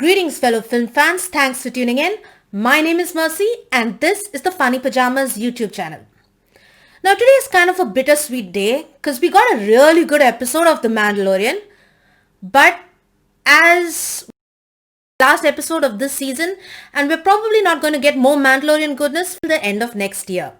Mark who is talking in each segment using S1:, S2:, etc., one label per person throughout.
S1: Greetings, fellow film fans. Thanks for tuning in. My name is Mercy, and this is the Funny Pajamas YouTube channel. Now, today is kind of a bittersweet day because we got a really good episode of The Mandalorian. But as last episode of this season, and we're probably not going to get more Mandalorian goodness till the end of next year.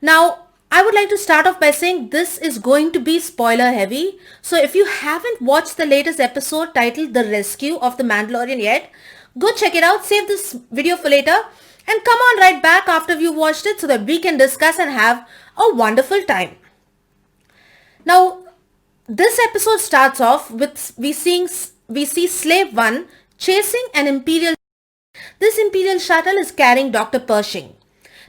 S1: Now, I would like to start off by saying this is going to be spoiler heavy. So if you haven't watched the latest episode titled The Rescue of the Mandalorian yet, go check it out, save this video for later, and come on right back after you've watched it so that we can discuss and have a wonderful time. Now, this episode starts off with we see Slave 1 chasing an Imperial. This Imperial shuttle is carrying Dr. Pershing.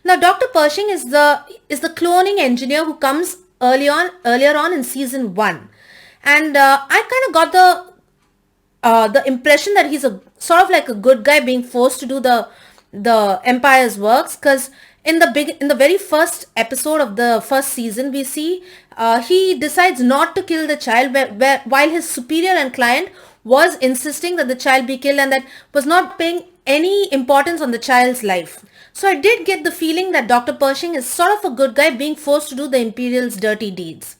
S1: Now, Dr. Pershing is the cloning engineer who comes earlier on in season 1, and I kind of got the impression that he's a sort of like a good guy being forced to do the Empire's works, because in the very first episode of the first season we see he decides not to kill the child while his superior and client was insisting that the child be killed and that was not paying any importance on the child's life. So I did get the feeling that Dr. Pershing is sort of a good guy being forced to do the Imperial's dirty deeds.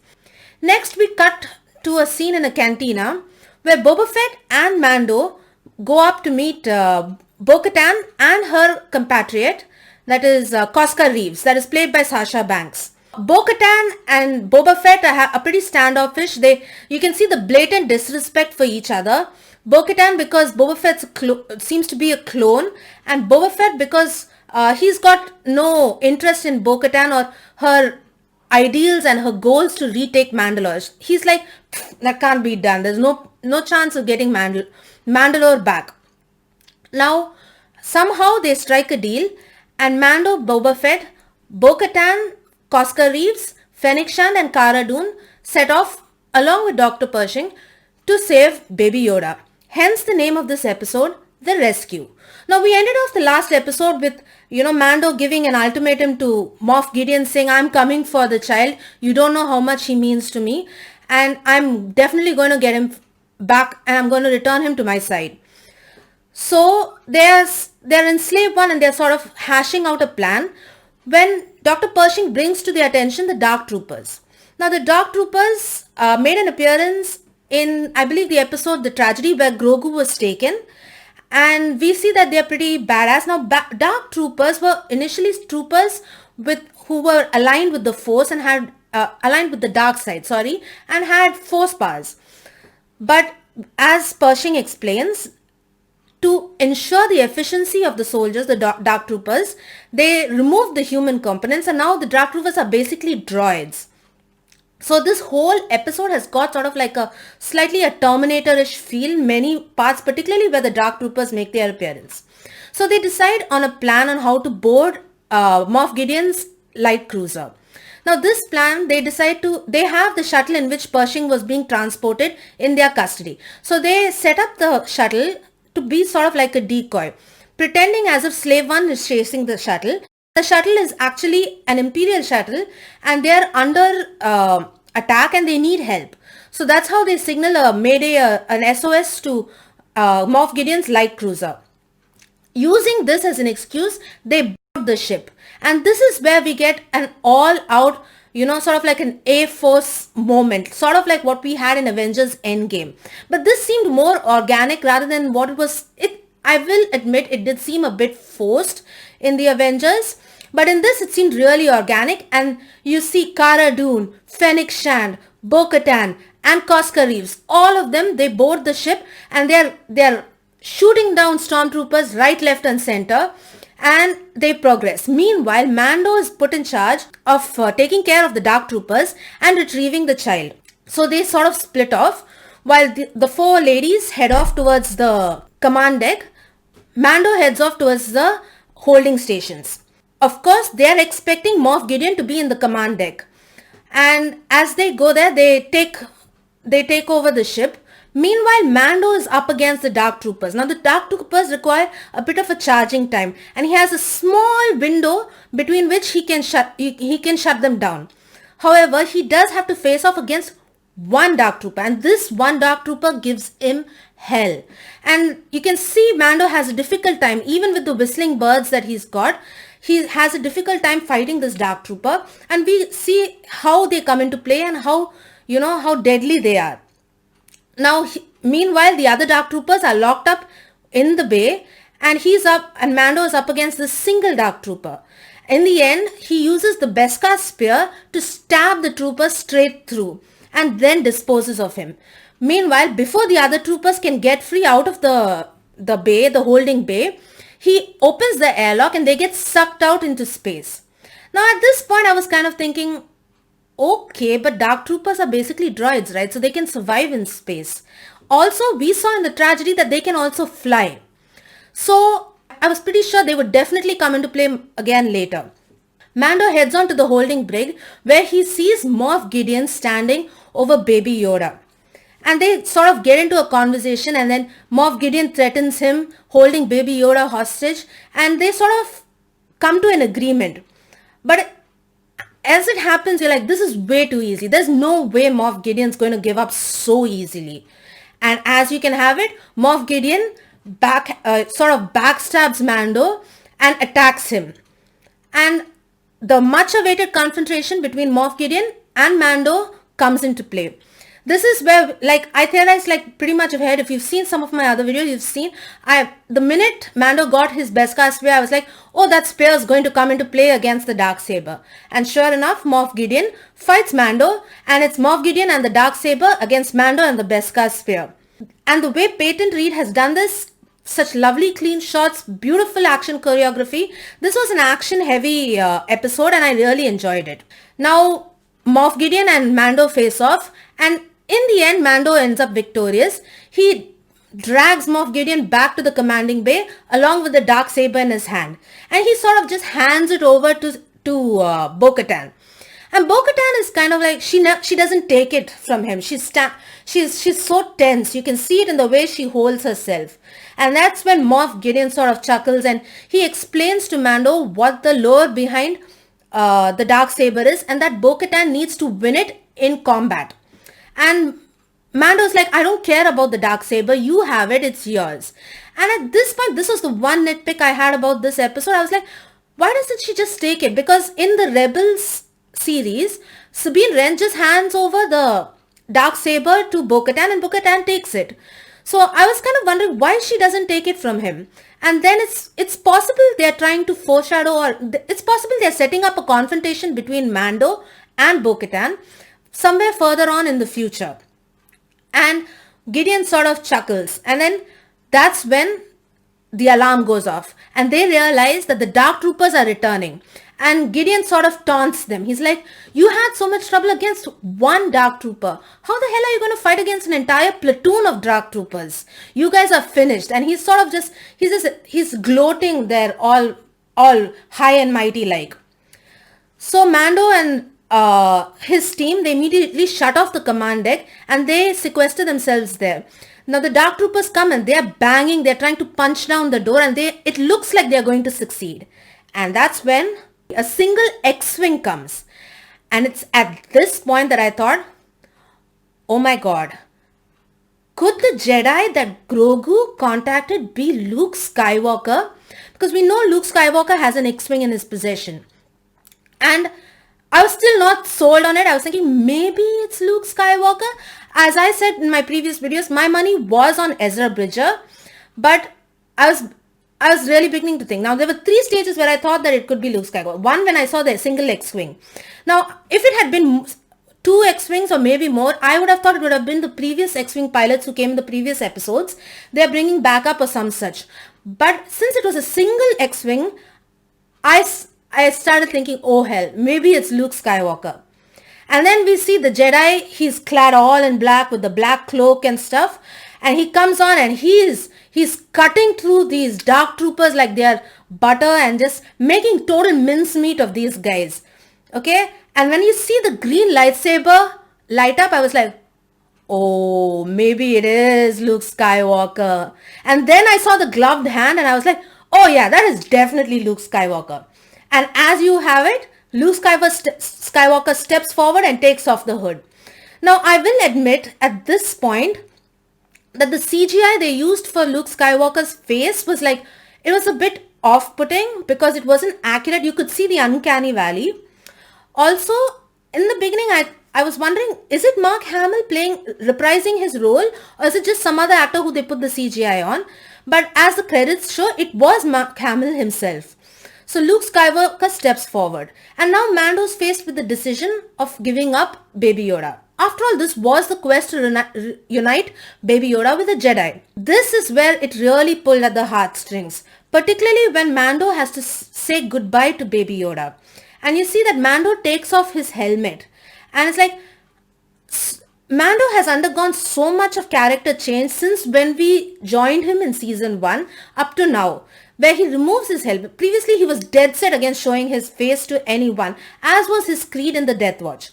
S1: Next, we cut to a scene in a cantina where Boba Fett and Mando go up to meet Bo-Katan and her compatriot, that is Koska Reeves, that is played by Sasha Banks. Bo-Katan and Boba Fett are pretty standoffish. You can see the blatant disrespect for each other. Bo-Katan because Boba Fett seems to be a clone, and Boba Fett because he's got no interest in Bo-Katan or her ideals and her goals to retake Mandalore. He's like, that can't be done. There's no chance of getting Mandalore back. Now, somehow they strike a deal, and Mando, Boba Fett, Bo-Katan, Koska Reeves, Fennec Shand and Cara Dune set off along with Dr. Pershing to save Baby Yoda. Hence the name of this episode, The Rescue. Now, we ended off the last episode with, Mando giving an ultimatum to Moff Gideon saying, I'm coming for the child. You don't know how much he means to me. And I'm definitely going to get him back and I'm going to return him to my side. So, they're in Slave 1 and they're sort of hashing out a plan when Dr. Pershing brings to their attention the Dark Troopers. Now, the Dark Troopers made an appearance in, I believe, the episode The Tragedy where Grogu was taken. And we see that they're pretty badass. Now, Dark Troopers were initially troopers who were aligned with the Force and had aligned with the dark side, and had Force powers. But as Pershing explains, to ensure the efficiency of the soldiers, the Dark Troopers, they removed the human components, and now the Dark Troopers are basically droids. So this whole episode has got sort of like a slightly a Terminator-ish feel, many parts, particularly where the Dark Troopers make their appearance. So they decide on a plan on how to board Moff Gideon's light cruiser. Now this plan, they have the shuttle in which Pershing was being transported in their custody. So they set up the shuttle to be sort of like a decoy, pretending as if Slave 1 is chasing the shuttle. The shuttle is actually an Imperial shuttle and they are under attack and they need help. So that's how they signal a mayday, an SOS to Moff Gideon's light cruiser. Using this as an excuse, they board the ship. And this is where we get an all-out, sort of like an A-Force moment, sort of like what we had in Avengers Endgame. But this seemed more organic rather than what it was. I will admit it did seem a bit forced in the Avengers. But in this, it seemed really organic, and you see Cara Dune, Fennec Shand, Bo-Katan, and Koska Reeves. All of them, they board the ship, and they're shooting down stormtroopers right, left, and center, and they progress. Meanwhile, Mando is put in charge of taking care of the Dark Troopers and retrieving the child. So they sort of split off, while the four ladies head off towards the command deck. Mando heads off towards the holding stations. Of course, they are expecting Moff Gideon to be in the command deck. And as they go there, they take over the ship. Meanwhile, Mando is up against the Dark Troopers. Now, the Dark Troopers require a bit of a charging time. And he has a small window between which he can shut them down. However, he does have to face off against one Dark Trooper. And this one Dark Trooper gives him hell. And you can see Mando has a difficult time, even with the whistling birds that he's got. He has a difficult time fighting this Dark Trooper, and we see how they come into play and how, how deadly they are. Now, meanwhile, the other Dark Troopers are locked up in the bay, and Mando is up against this single Dark Trooper. In the end, he uses the Beskar spear to stab the trooper straight through and then disposes of him. Meanwhile, before the other troopers can get free out of the bay, the holding bay, he opens the airlock and they get sucked out into space. Now, at this point, I was kind of thinking, okay, but Dark Troopers are basically droids, right? So they can survive in space. Also, we saw in the tragedy that they can also fly. So I was pretty sure they would definitely come into play again later. Mando heads on to the holding brig where he sees Moff Gideon standing over Baby Yoda. And they sort of get into a conversation, and then Moff Gideon threatens him holding Baby Yoda hostage, and they sort of come to an agreement. But as it happens, you're like, this is way too easy. There's no way Moff Gideon's going to give up so easily. And as you can have it, Moff Gideon sort of backstabs Mando and attacks him. And the much awaited confrontation between Moff Gideon and Mando comes into play. This is where, I theorized, pretty much ahead. If you've seen some of my other videos, you've seen, the minute Mando got his Beskar spear, I was like, oh, that spear is going to come into play against the Darksaber. And sure enough, Moff Gideon fights Mando, and it's Moff Gideon and the Darksaber against Mando and the Beskar spear. And the way Peyton Reed has done this, such lovely clean shots, beautiful action choreography. This was an action heavy episode, and I really enjoyed it. Now, Moff Gideon and Mando face off, and in the end, Mando ends up victorious. He drags Moff Gideon back to the commanding bay along with the Darksaber in his hand. And he sort of just hands it over to Bo-Katan. And Bo-Katan is kind of like, she doesn't take it from him. She's so tense. You can see it in the way she holds herself. And that's when Moff Gideon sort of chuckles and he explains to Mando what the lore behind the Darksaber is, and that Bo-Katan needs to win it in combat. And Mando's like, I don't care about the Darksaber. You have it. It's yours. And at this point, this was the one nitpick I had about this episode. I was like, why doesn't she just take it? Because in the Rebels series, Sabine Wren just hands over the Darksaber to Bo-Katan and Bo-Katan takes it. So I was kind of wondering why she doesn't take it from him. And then it's possible they're trying to foreshadow, or it's possible they're setting up a confrontation between Mando and Bo-Katan somewhere further on in the future. And Gideon sort of chuckles, and then that's when the alarm goes off and they realize that the Dark Troopers are returning. And Gideon sort of taunts them. He's like, you had so much trouble against one Dark Trooper. How the hell are you going to fight against an entire platoon of Dark Troopers? You guys are finished. And he's sort of he's gloating there all high and mighty like. So Mando and his team, they immediately shut off the command deck and they sequester themselves there. Now the Dark Troopers come and they're banging, they're trying to punch down the door, and it looks like they're going to succeed. And that's when a single X-Wing comes. And it's at this point that I thought, oh my god, could the Jedi that Grogu contacted be Luke Skywalker? Because we know Luke Skywalker has an X-Wing in his possession. And I was still not sold on it. I was thinking maybe it's Luke Skywalker. As I said in my previous videos, my money was on Ezra Bridger, but I was really beginning to think. Now, there were 3 stages where I thought that it could be Luke Skywalker. One, when I saw the single X-Wing. Now, if it had been 2 X-Wings or maybe more, I would have thought it would have been the previous X-Wing pilots who came in the previous episodes. They're bringing back up or some such. But since it was a single X-Wing, I started thinking, oh hell, maybe it's Luke Skywalker. And then we see the Jedi, he's clad all in black with the black cloak and stuff. And he comes on and he's cutting through these Dark Troopers like they're butter and just making total mincemeat of these guys. Okay? And when you see the green lightsaber light up, I was like, oh, maybe it is Luke Skywalker. And then I saw the gloved hand and I was like, oh yeah, that is definitely Luke Skywalker. And as you have it, Luke Skywalker steps forward and takes off the hood. Now, I will admit at this point, that the CGI they used for Luke Skywalker's face was like, it was a bit off-putting because it wasn't accurate. You could see the uncanny valley. Also, in the beginning, I was wondering, is it Mark Hamill reprising his role, or is it just some other actor who they put the CGI on? But as the credits show, it was Mark Hamill himself. So Luke Skywalker steps forward, and now Mando is faced with the decision of giving up Baby Yoda. After all, this was the quest to unite Baby Yoda with a Jedi. This is where it really pulled at the heartstrings, particularly when Mando has to say goodbye to Baby Yoda. And you see that Mando takes off his helmet, and it's like, Mando has undergone so much of character change since when we joined him in season 1 up to now, where he removes his helmet. Previously, he was dead set against showing his face to anyone, as was his creed in the Death Watch.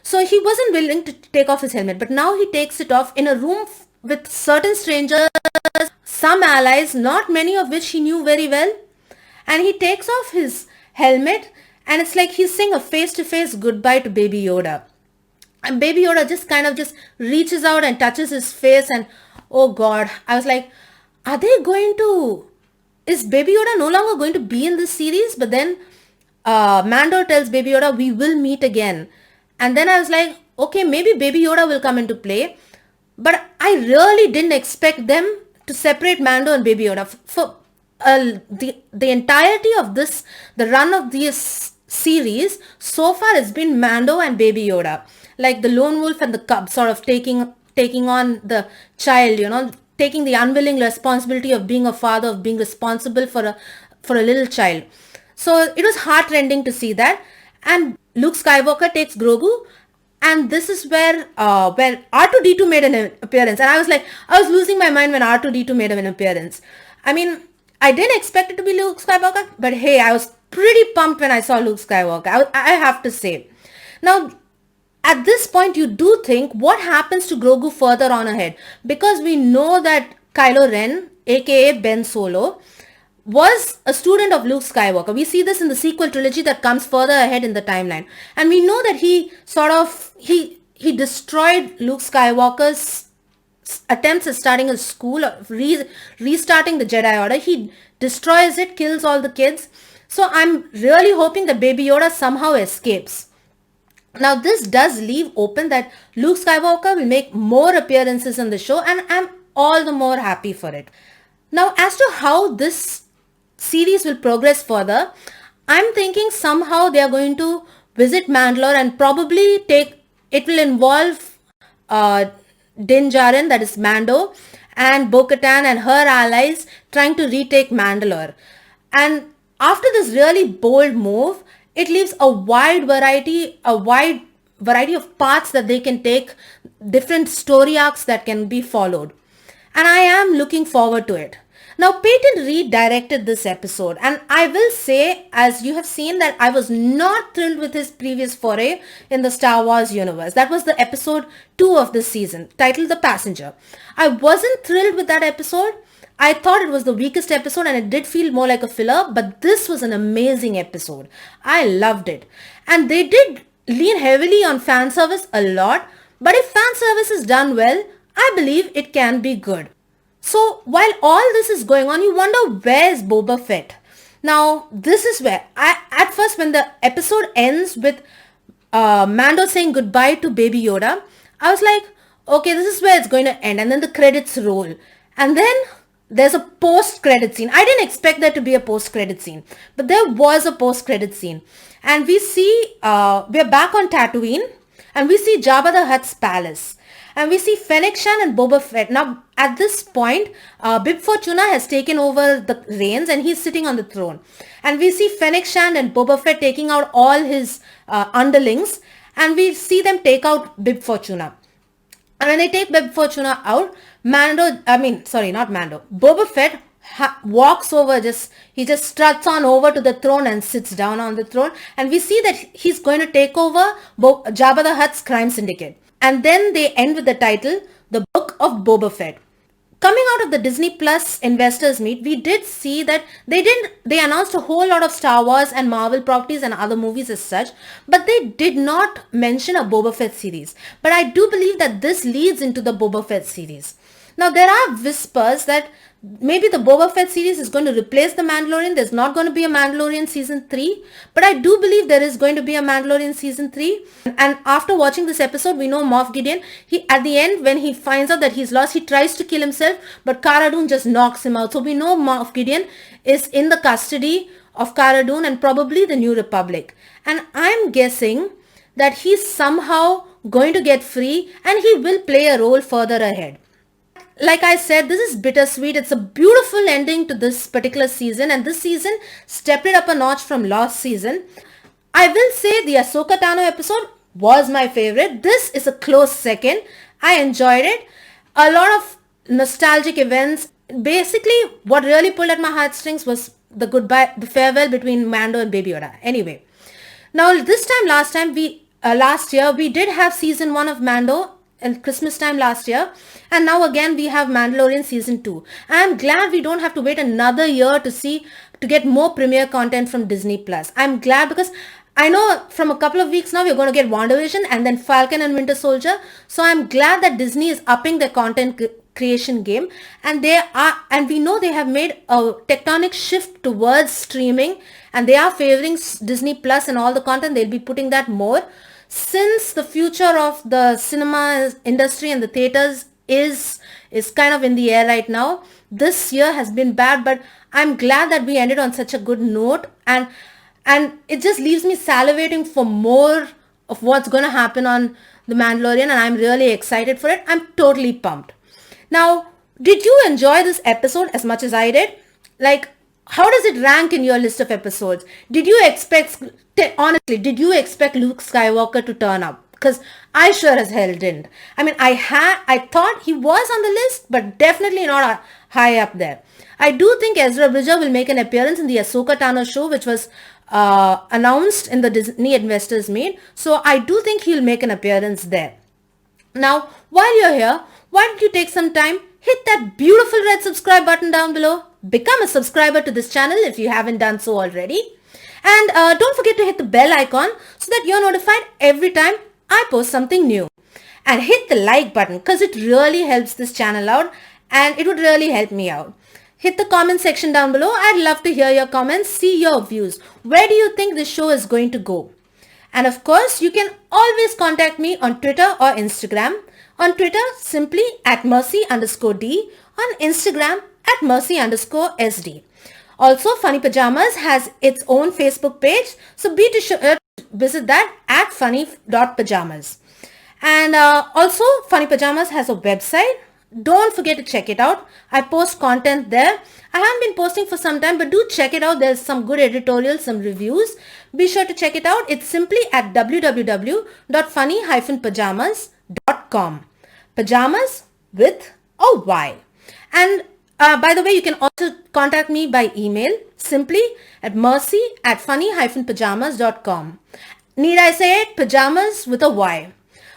S1: So he wasn't willing to take off his helmet, but now he takes it off in a room with certain strangers, some allies, not many of which he knew very well. And he takes off his helmet, and it's like he's saying a face-to-face goodbye to Baby Yoda. And Baby Yoda just kind of just reaches out and touches his face, and oh God, I was like, is Baby Yoda no longer going to be in this series? But then Mando tells Baby Yoda, we will meet again. And then I was like, okay, maybe Baby Yoda will come into play. But I really didn't expect them to separate Mando and Baby Yoda. For the entirety of this, the run of this series, so far has been Mando and Baby Yoda. Like the lone wolf and the cub sort of taking on the child, taking the unwilling responsibility of being a father, of being responsible for a little child. So it was heartrending to see that. And Luke Skywalker takes Grogu, and this is where R2-D2 made an appearance. And I was losing my mind when R2-D2 made an appearance. I mean, I didn't expect it to be Luke Skywalker, but hey, I was pretty pumped when I saw Luke Skywalker, I have to say. Now, at this point, you do think, what happens to Grogu further on ahead? Because we know that Kylo Ren, aka Ben Solo, was a student of Luke Skywalker. We see this in the sequel trilogy that comes further ahead in the timeline. And we know that he destroyed Luke Skywalker's attempts at starting a school, or restarting the Jedi Order. He destroys it, kills all the kids. So I'm really hoping that Baby Yoda somehow escapes. Now this does leave open that Luke Skywalker will make more appearances in the show, and I'm all the more happy for it. Now as to how this series will progress further, I'm thinking somehow they are going to visit Mandalore, and probably it will involve Din Djarin, that is Mando, and Bo-Katan and her allies trying to retake Mandalore. And after this really bold move, it leaves a wide variety of paths that they can take, different story arcs that can be followed. And I am looking forward to it. Now, Peyton Reed directed this episode, and I will say, as you have seen, that I was not thrilled with his previous foray in the Star Wars universe. That was the episode 2 of this season, titled The Passenger. I wasn't thrilled with that episode. I thought it was the weakest episode, and it did feel more like a filler, but this was an amazing episode. I loved it. And they did lean heavily on fan service a lot, but if fan service is done well, I believe it can be good. So while all this is going on, you wonder, where is Boba Fett? Now, this is where, at first when the episode ends with Mando saying goodbye to Baby Yoda, I was like, okay, this is where it's going to end. And then the credits roll. And then there's a post-credit scene. I didn't expect there to be a post-credit scene, but there was a post-credit scene. And we see, we're back on Tatooine, and we see Jabba the Hutt's palace. And we see Fennec Shand and Boba Fett. Now, at this point, Bib Fortuna has taken over the reins, and he's sitting on the throne. And we see Fennec Shand and Boba Fett taking out all his underlings, and we see them take out Bib Fortuna. And when they take Bib Fortuna out, Boba Fett walks over, he just struts on over to the throne and sits down on the throne. And we see that he's going to take over Jabba the Hutt's crime syndicate. And then they end with the title, The Book of Boba Fett. Coming out of the Disney Plus investors meet, we did see that they announced a whole lot of Star Wars and Marvel properties and other movies as such, but they did not mention a Boba Fett series. But I do believe that this leads into the Boba Fett series. Now, there are whispers that maybe the Boba Fett series is going to replace The Mandalorian. There's not going to be a Mandalorian season 3, but I do believe there is going to be a Mandalorian season 3. And after watching this episode, we know Moff Gideon, he at the end, when he finds out that he's lost, he tries to kill himself, but Cara Dune just knocks him out. So we know Moff Gideon is in the custody of Cara Dune and probably the New Republic. And I'm guessing that he's somehow going to get free and he will play a role further ahead. Like I said, this is bittersweet. It's a beautiful ending to this particular season, and this season stepped it up a notch from last season. I will say the Ahsoka Tano episode was my favorite. This is a close second. I enjoyed it. A lot of nostalgic events. Basically, what really pulled at my heartstrings was the farewell between Mando and Baby Yoda. Anyway, now last year, we did have season 1 of Mando and Christmas time last year, and now again we have Mandalorian season 2. I'm glad we don't have to wait another year to get more premiere content from Disney Plus. I'm glad because I know from a couple of weeks now we're going to get WandaVision and then Falcon and Winter Soldier. So I'm glad that Disney is upping their content creation game, and we know they have made a tectonic shift towards streaming, and they are favoring Disney Plus and all the content. They'll be putting that more. Since the future of the cinema industry and the theaters is kind of in the air right now, this year has been bad, but I'm glad that we ended on such a good note, and it just leaves me salivating for more of what's going to happen on The Mandalorian, and I'm really excited for it. I'm totally pumped. Now, did you enjoy this episode as much as I did? Like, how does it rank in your list of episodes? Honestly, did you expect Luke Skywalker to turn up? Because I sure as hell didn't. I mean, I thought he was on the list, but definitely not high up there. I do think Ezra Bridger will make an appearance in the Ahsoka Tano show, which was announced in the Disney Investors Meet. So I do think he'll make an appearance there. Now, while you're here, why don't you take some time, hit that beautiful red subscribe button down below, become a subscriber to this channel if you haven't done so already, and don't forget to hit the bell icon so that you're notified every time I post something new. And hit the like button because it really helps this channel out, and it would really help me out. Hit the comment section down below. I'd love to hear your comments, see your views. Where do you think this show is going to go? And of course, you can always contact me on Twitter or Instagram. On Twitter, simply @Mercy_D. On Instagram, @Mercy_SD. Also, Funny Pajamas has its own Facebook page, so be sure to visit that at funny.pajamas. And also, Funny Pajamas has a website. Don't forget to check it out. I post content there. I haven't been posting for some time, but do check it out. There's some good editorials, some reviews. Be sure to check it out. It's simply at www.funny-pajamas.com. Pajamas with a Y. And by the way, you can also contact me by email, simply at mercy@funny-pajamas.com. Need I say it? Pajamas with a Y.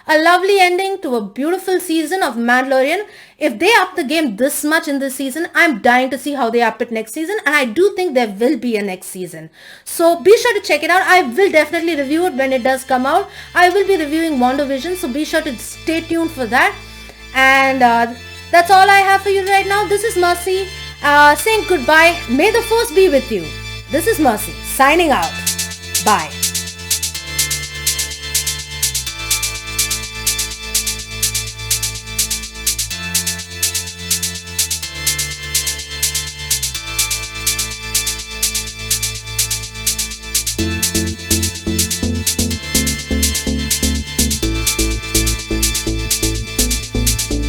S1: A lovely ending to a beautiful season of Mandalorian. If they up the game this much in this season, I'm dying to see how they up it next season, and I do think there will be a next season. So be sure to check it out. I will definitely review it when it does come out. I will be reviewing WandaVision, so be sure to stay tuned for that. And that's all I have for you right now. This is Mercy saying goodbye. May the Force be with you. This is Mercy signing out. Bye.